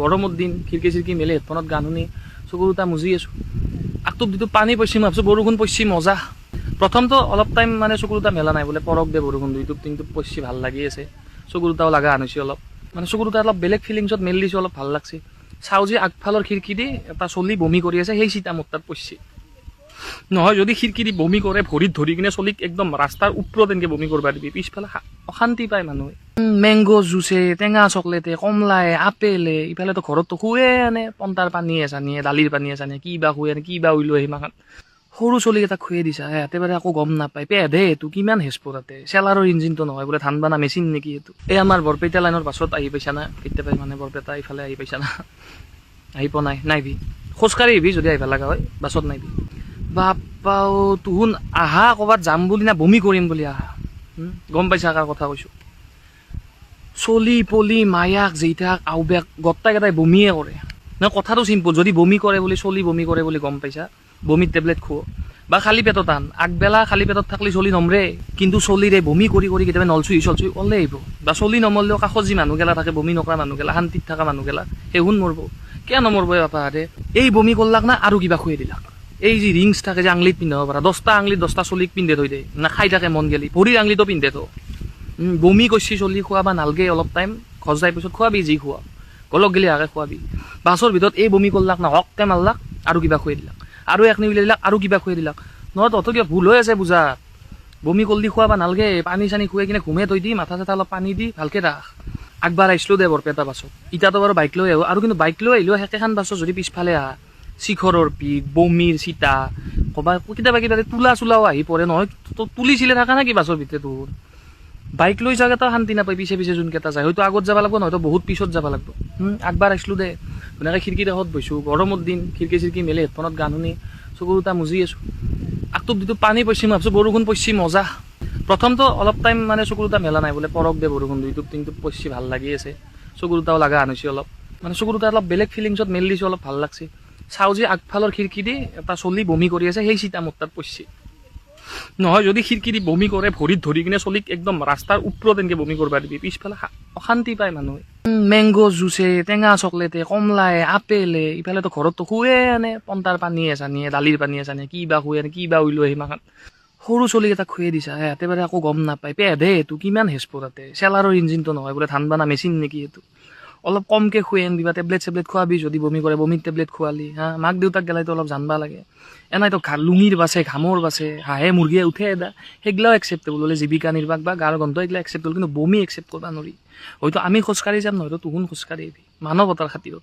গৰমৰ দিন খিৰিকি চিৰিকি মেলি হেডফোনত গান শুনি চকু দুটা মুজি আছোঁ। আগটোত যিটো পানী পৰছি মই ভাবছোঁ বৰষুণ পৰছি মজা। প্ৰথমটো অলপ টাইম মানে চকু দুটা মেলা নাই বোলে পৰক দে বৰষুণ দুইটোপ তিনিটোপ পৰছি ভাল লাগি আছে। চকু দুটাও লগা আন হৈছে অলপ মানে চকু দুটা অলপ বেলেগ ফিলিংছত মেলি দিছোঁ অলপ ভাল লাগছে। চাওঁ যে আগফালৰ খিৰিকি দি এটা চলি বমি কৰি আছে সেই চিটা মোৰ তাত পৰছি। নহয় যদি খিৰিকি দি বমি কৰে ভৰিত ধৰি কিনে চলিক একদম ৰাস্তাৰ ওপৰত এনেকৈ বমি কৰিব দিবি পিছফালে অশান্তি পায় মানুহে। মেংগ' জুচে টেঙা চকলেটে কমলাই আপেলে ইফালেতো ঘৰততো খুৱে আনে পন্তাৰ পানীয়ে চানিয়ে দালিৰ পানীয়ে চানিয়ে কি বা খুৱে আনে কি বা উইলো সিমাখান সৰু চলিক এটা খুৱে দিছা একেবাৰে একো গম নাপায় পেধে এইটো কিমান হেঁচপ তাতে চেলাৰৰ ইঞ্জিনটো নহয় বোলে ধান বানা মেচিন নেকি এইটো। এই আমাৰ বৰপেটা লাইনৰ বাছত আহি পাইছা না কেতিয়াবা মানে বৰপেটা ইফালে আহি পাইছা না আহি পোৱা নাই নাইবি খোজকাঢ়ি আহিবি যদি আহিব লগা হয় বাছত নাইবি বাপ্পাও তুহুন আহা ক'ৰবাত যাম বুলি না বমি কৰিম বুলি আহা গম পাইছা কাৰ কথা কৈছোঁ। চলি পলি মায়াক জেইথাক আউবেক গোটেইকেইটাই বমিয়ে কৰে না কথাটো চিম্পুল। যদি বমি কৰে বুলি চলি বমি কৰে বুলি গম পাইছা বমিৰ টেবলেট খুৱ বা খালী পেটত আন আগবেলা খালী পেটত থাকলে চলি নমৰে কিন্তু চলিৰে বমি কৰি কৰি কেতিয়াবা নলচুই চলচুই ওলাই আহিব বা চলি নমৰলেও কাষত যি মানুহগেলা থাকে বমি নকৰা মানুহগেলা শান্তিত থকা মানুহগেলা সেইহুন মৰব কিয় নমৰব বাপাহাৰে। এই বমি কৰলাক না আৰু কিবা খুৱাই দিলাক এই যি ৰিংছ থাকে যে আঙলিত পিন্ধাব পাৰা 10টা আঙলিত 10টা চলিক পিন্ধে থৈ দে না খাই থাকে মন গেলি ভৰিৰ আঙলিতো পিন্ধে তো বমি কৰিছি চলি খোৱাবা নালগে অলপ টাইম ঘৰ যাই পিছত খোৱাবি যি খোৱা গলক গেলি আগে খোৱাবি। বাছৰ ভিতৰত এই বমি কৰলাক না হককে মাৰলাক আৰু কিবা খুৱাই দিলাক আৰু একনি উলিয়াই দিলাক আৰু কিবা খুৱাই দিলাক নহয় তহঁতৰ কিবা ভুল হৈ আছে বুজাত। বমি কৰলি খোৱাবা নালগে পানী চানী খুৱাই কিনে ঘুমে থৈ দি মাথা চাথা অলপ পানী দি ভালকে ৰাখ। আগবাৰ আহিছিলোঁ দে বৰপেটা বাছত ইটাতো বাৰু বাইক লৈ আহোঁ আৰু কিন্তু বাইক লৈ আহিলেও একেখন বাছত যদি পিছফালে আহা শিখৰৰ পিক বমিৰ চিতা ক'বা কেতিয়াবা কেতিয়াবা তোলা চোলাও আহি পৰে নহয় তুলি চিলে থাকা না কি বাছৰ ভিতৰত তোৰ বাইক লৈ যাওঁকেইটা শান্তি নাপায় পিছে পিছে যোনকেইটা যায় হয়তো আগত যাব লাগিব নহয়তো বহুত পিছত যাব লাগিব। আগবাৰ আহিছিলোঁ দে ধুনীয়াকৈ খিৰিকীৰ কাষত বহিছোঁ গৰমৰ দিন খিৰিকি চিৰিকি মেলি হেডফোনত গান শুনি চকু দুটা মুজি আছোঁ। আগটোত যিটো পানী পৰছি মই ভাবছোঁ বৰষুণ পৰছি মজা। প্ৰথমটো অলপ টাইম মানে চকু দুটা মেলা নাই বোলে পৰক দে বৰষুণ দুইটোপ তিনিটোপ পৰছি ভাল লাগি আছে। চকু দুটাও লগা আন হৈছে অলপ মানে চকু দুটা অলপ বেলেগ ফিলিংছত মেলি দিছোঁ অলপ ভাল লাগছে। চাওঁ যে আগফালৰ খিৰিকি দি এটা চলি বমি কৰি আছে সেই চিটা মোৰ তাত পৰছি। নহয় যদি খিৰিকি দি বমি কৰে ভৰিত ধৰি কিনে চলিক একদম ৰাস্তাৰ ওপৰত এনেকৈ বমি কৰিব দিবি পিছফালে অশান্তি পায় মানুহে। মেংগ' জুচে টেঙা চকলেটে কমলাই আপেলে ইফালেতো ঘৰততো খুৱে আনে পন্তাৰ পানীয়ে চানিয়ে দালিৰ পানীয়ে চানিয়ে কি বা খুৱে আনে কি বা উইলো সিমাখান সৰু চলিক এটা খুৱে দিছা একেবাৰে একো গম নাপায় পেধে এইটো কিমান হেঁচপ তাতে চেলাৰৰ ইঞ্জিনটো নহয় বোলে ধান বানা মেচিন নেকি এইটো। অলপ কমকৈ খুৱাই আনিবা টেবলেট চেবলেট খোৱাবি যদি বমি কৰে বমিৰ টেবলেট খোৱালি মাক দেউতাক গেলাইতো অলপ জানবা লাগে। এনাইতো লুঙিৰ বাছে ঘামৰ বাছে হাঁহে মুৰ্গীয়ে উঠে এদা সেইগিলাও একচেপ্টেবল বোলে জীৱিকা নিৰ্বাহ বা গাৰ গন্ধ এইগিলা একচেপ্টেবল কিন্তু বমি একচেপ্ট কৰিব নোৱাৰি। হয়তো আমি খোজকাঢ়ি যাম নহয়তো তুহুন খোজকাঢ়ি আহিবি মানৱতাৰ খাতিৰত।